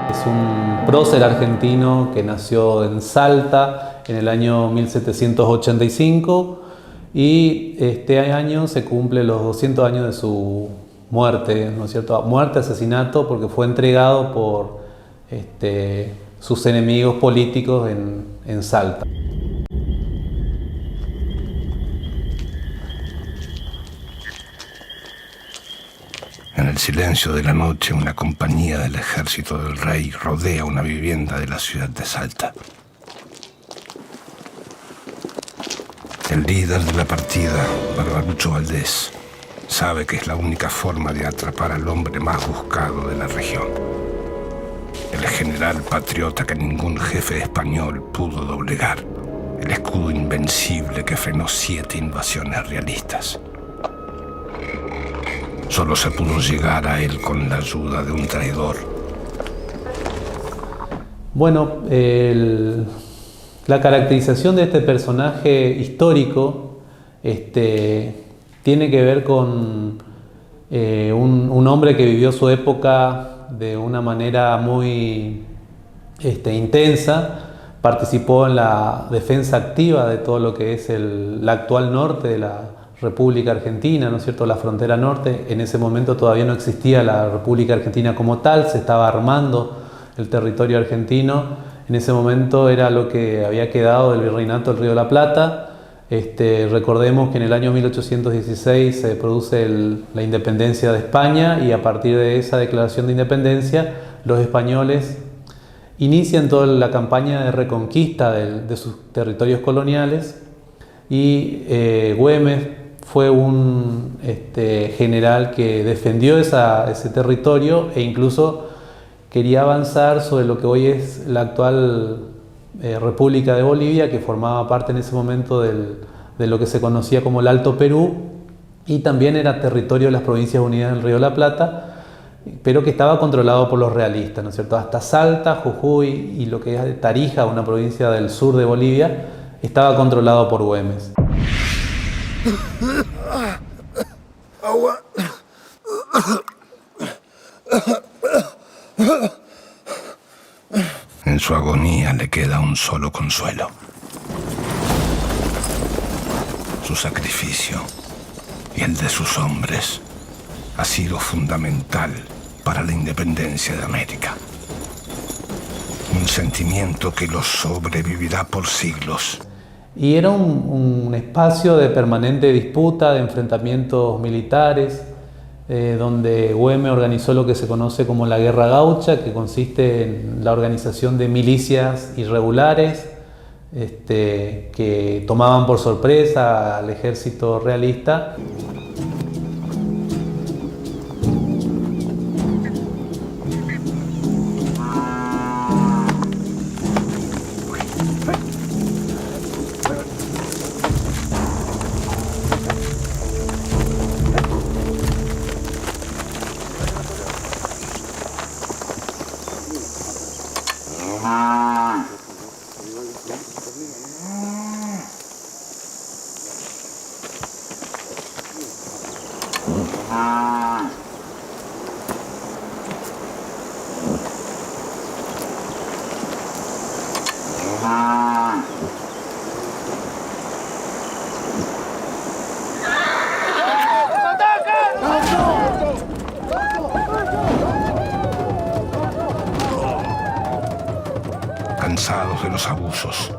Es un prócer argentino que nació en Salta en el año 1785 y este año se cumplen los 200 años de su muerte, ¿no es cierto? Muerte, asesinato, porque fue entregado por sus enemigos políticos en Salta. En el silencio de la noche, una compañía del ejército del rey rodea una vivienda de la ciudad de Salta. El líder de la partida, Barbarucho Valdés, sabe que es la única forma de atrapar al hombre más buscado de la región. El general patriota que ningún jefe español pudo doblegar. El escudo invencible que frenó 7 invasiones realistas. Solo se pudo llegar a él con la ayuda de un traidor. Bueno, la caracterización de este personaje histórico tiene que ver con un hombre que vivió su época de una manera muy intensa, participó en la defensa activa de todo lo que es el actual norte de la República Argentina, ¿no es cierto?, la frontera norte. En ese momento todavía no existía la República Argentina como tal, se estaba armando el territorio argentino. En ese momento era lo que había quedado del virreinato del Río de la Plata. Recordemos que en el año 1816 se produce la independencia de España y a partir de esa declaración de independencia los españoles inician toda la campaña de reconquista de sus territorios coloniales y Güemes fue un general que defendió ese territorio e incluso quería avanzar sobre lo que hoy es la actual República de Bolivia, que formaba parte en ese momento de lo que se conocía como el Alto Perú y también era territorio de las Provincias Unidas del Río de la Plata, pero que estaba controlado por los realistas, ¿no es cierto? Hasta Salta, Jujuy y lo que es Tarija, una provincia del sur de Bolivia, estaba controlado por Güemes. Agua. En su agonía le queda un solo consuelo: su sacrificio y el de sus hombres ha sido fundamental para la independencia de América. Un sentimiento que los sobrevivirá por siglos. Y era un espacio de permanente disputa, de enfrentamientos militares, donde Güemes organizó lo que se conoce como la Guerra Gaucha, que consiste en la organización de milicias irregulares que tomaban por sorpresa al ejército realista. Cansados de los abusos,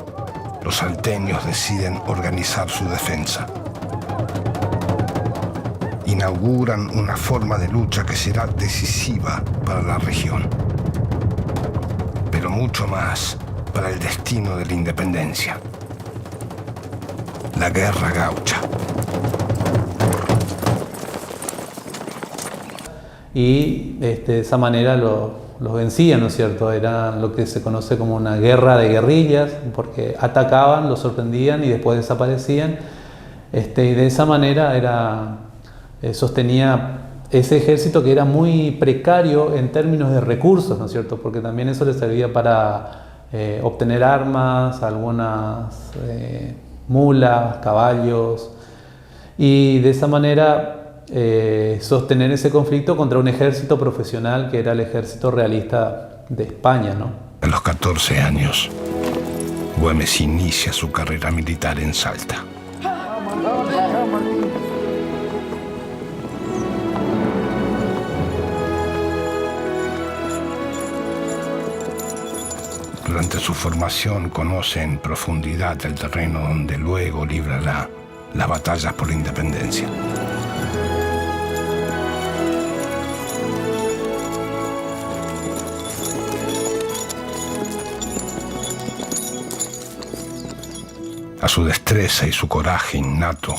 los salteños deciden organizar su defensa. Inauguran una forma de lucha que será decisiva para la región, pero mucho más para el destino de la independencia: la Guerra Gaucha. Y de esa manera los vencían, ¿no es cierto? Era lo que se conoce como una guerra de guerrillas, porque atacaban, los sorprendían y después desaparecían. Y de esa manera sostenía ese ejército, que era muy precario en términos de recursos, ¿no es cierto? Porque también eso les servía para obtener armas, algunas mulas, caballos, y de esa manera sostener ese conflicto contra un ejército profesional que era el ejército realista de España, ¿no? A los 14 años, Güemes inicia su carrera militar en Salta. Durante su formación conoce en profundidad el terreno donde luego librará las batallas por la independencia. A su destreza y su coraje innato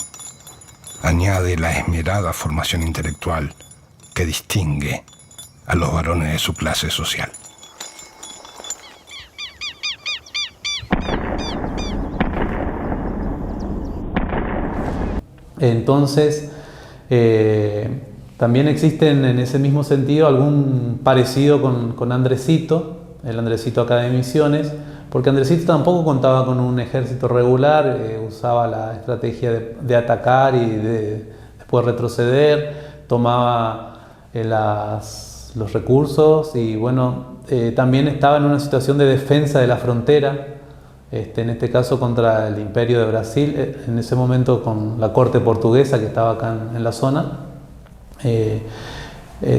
añade la esmerada formación intelectual que distingue a los varones de su clase social. Entonces, también existen en ese mismo sentido algún parecido con Andresito, el Andresito acá de Misiones, porque Andresito tampoco contaba con un ejército regular, usaba la estrategia de atacar y después retroceder, tomaba los recursos y bueno, también estaba en una situación de defensa de la frontera. En este caso contra el Imperio de Brasil, en ese momento con la corte portuguesa que estaba acá en la zona.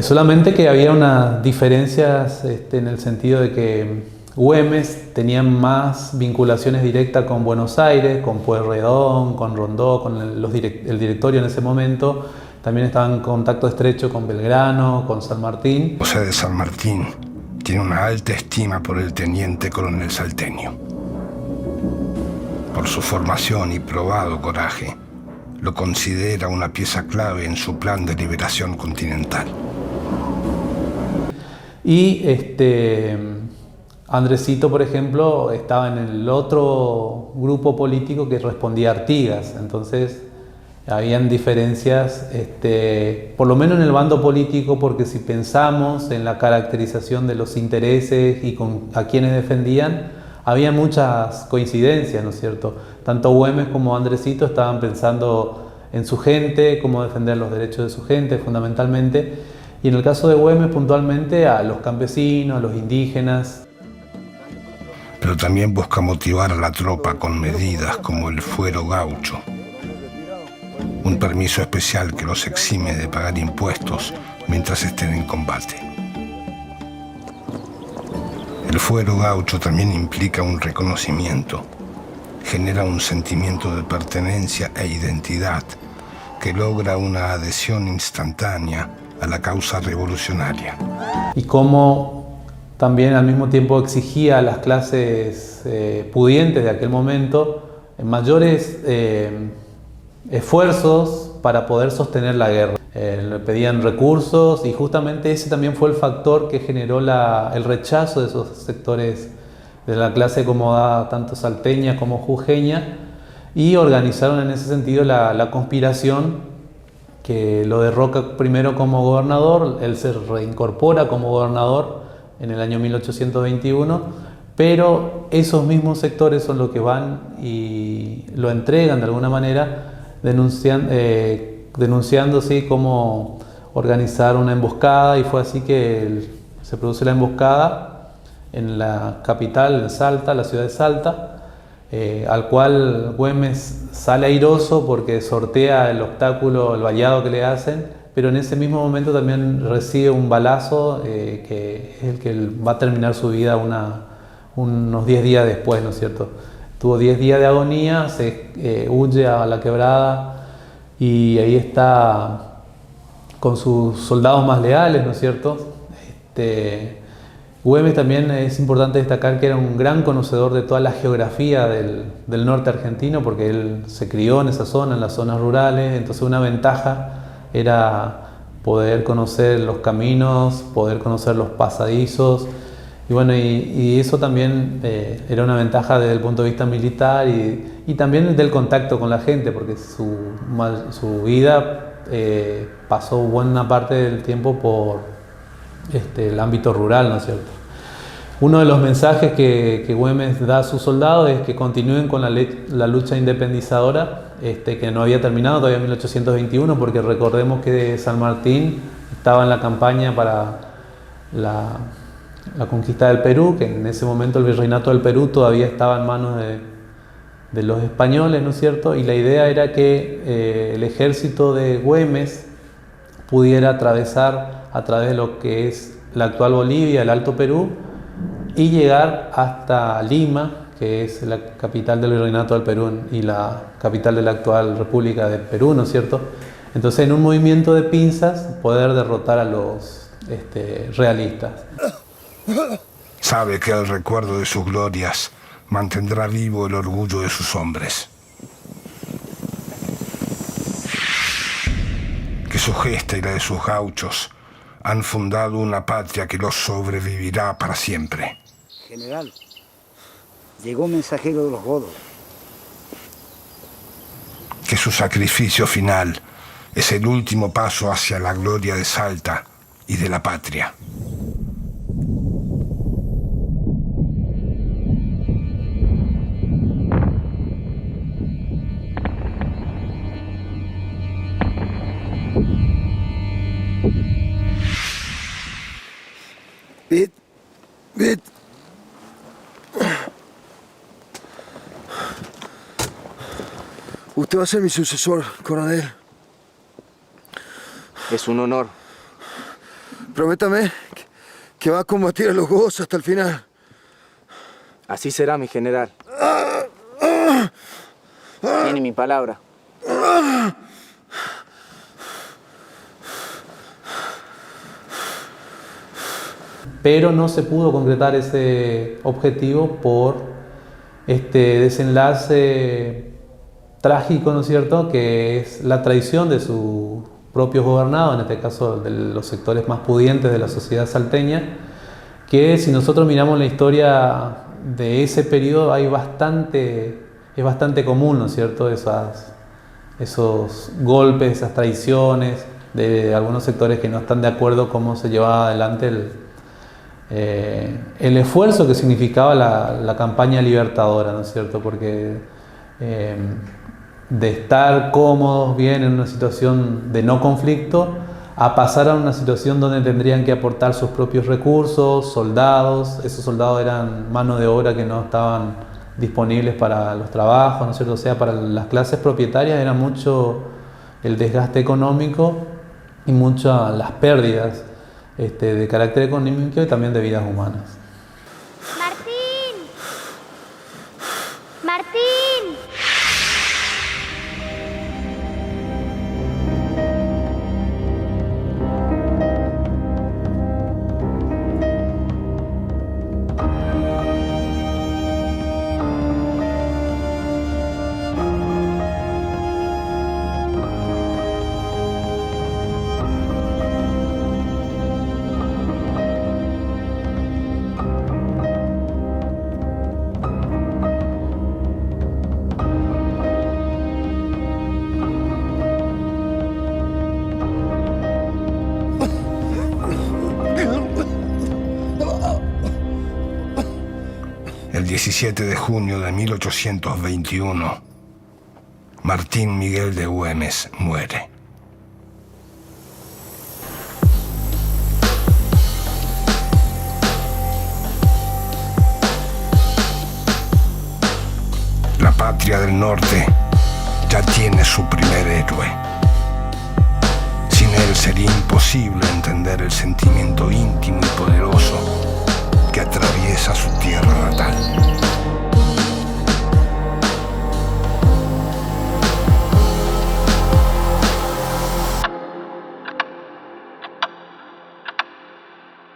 Solamente que había unas diferencias en el sentido de que Güemes tenía más vinculaciones directas con Buenos Aires, con Pueyrredón, con Rondó, con el directorio en ese momento. También estaba en contacto estrecho con Belgrano, con San Martín. José de San Martín tiene una alta estima por el teniente coronel salteño. Por su formación y probado coraje, lo considera una pieza clave en su plan de liberación continental. Y Andresito, por ejemplo, estaba en el otro grupo político que respondía a Artigas. Entonces, habían diferencias, por lo menos en el bando político, porque si pensamos en la caracterización de los intereses y a quienes defendían, había muchas coincidencias, ¿no es cierto? Tanto Güemes como Andresito estaban pensando en su gente, cómo defender los derechos de su gente, fundamentalmente. Y en el caso de Güemes, puntualmente, a los campesinos, a los indígenas. Pero también busca motivar a la tropa con medidas como el fuero gaucho, un permiso especial que los exime de pagar impuestos mientras estén en combate. El fuero gaucho también implica un reconocimiento, genera un sentimiento de pertenencia e identidad que logra una adhesión instantánea a la causa revolucionaria. Y cómo también al mismo tiempo exigía a las clases pudientes de aquel momento mayores esfuerzos para poder sostener la guerra. Le pedían recursos y justamente ese también fue el factor que generó el rechazo de esos sectores de la clase acomodada, tanto salteña como jujeña, y organizaron en ese sentido la conspiración que lo derroca primero como gobernador. Él se reincorpora como gobernador en el año 1821, pero esos mismos sectores son los que van y lo entregan de alguna manera, denunciando sí, cómo organizar una emboscada, y fue así que se produce la emboscada en la capital, en Salta, la ciudad de Salta, al cual Güemes sale airoso porque sortea el obstáculo, el vallado que le hacen, pero en ese mismo momento también recibe un balazo que es el que va a terminar su vida unos 10 días después, ¿no es cierto? Tuvo 10 días de agonía, huye a la quebrada y ahí está con sus soldados más leales, ¿no es cierto? Güemes también es importante destacar que era un gran conocedor de toda la geografía del norte argentino, porque él se crió en esa zona, en las zonas rurales. Entonces una ventaja era poder conocer los caminos, poder conocer los pasadizos. Y bueno, y eso también era una ventaja desde el punto de vista militar y también del contacto con la gente, porque su vida pasó buena parte del tiempo por el ámbito rural, ¿no es cierto? Uno de los mensajes que Güemes da a sus soldados es que continúen con la lucha independizadora, que no había terminado todavía en 1821, porque recordemos que San Martín estaba en la campaña para la conquista del Perú, que en ese momento el virreinato del Perú todavía estaba en manos de los españoles, ¿no es cierto? Y la idea era que el ejército de Güemes pudiera atravesar a través de lo que es la actual Bolivia, el Alto Perú, y llegar hasta Lima, que es la capital del virreinato del Perú y la capital de la actual República del Perú, ¿no es cierto? Entonces, en un movimiento de pinzas, poder derrotar a los realistas. Sabe que el recuerdo de sus glorias mantendrá vivo el orgullo de sus hombres. Que su gesta y la de sus gauchos han fundado una patria que los sobrevivirá para siempre. General, llegó un mensajero de los godos. Que su sacrificio final es el último paso hacia la gloria de Salta y de la patria. Bit. Usted va a ser mi sucesor, coronel. Es un honor. Prométame que va a combatir a los godos hasta el final. Así será, mi general. Tiene mi palabra. Pero no se pudo concretar ese objetivo por este desenlace trágico, ¿no es cierto?, que es la traición de sus propios gobernados, en este caso de los sectores más pudientes de la sociedad salteña, que si nosotros miramos la historia de ese periodo es bastante común, ¿no es cierto?, esos golpes, esas traiciones de algunos sectores que no están de acuerdo cómo se llevaba adelante el esfuerzo que significaba la campaña libertadora, ¿no es cierto? Porque de estar cómodos, bien, en una situación de no conflicto, a pasar a una situación donde tendrían que aportar sus propios recursos, soldados. Esos soldados eran mano de obra que no estaban disponibles para los trabajos, ¿no es cierto? O sea, para las clases propietarias era mucho el desgaste económico y muchas las pérdidas de carácter económico y también de vidas humanas. ¡Martín! ¡Martín! El 17 de junio de 1821, Martín Miguel de Güemes muere. La patria del norte ya tiene su primer héroe. Sin él sería imposible entender el sentimiento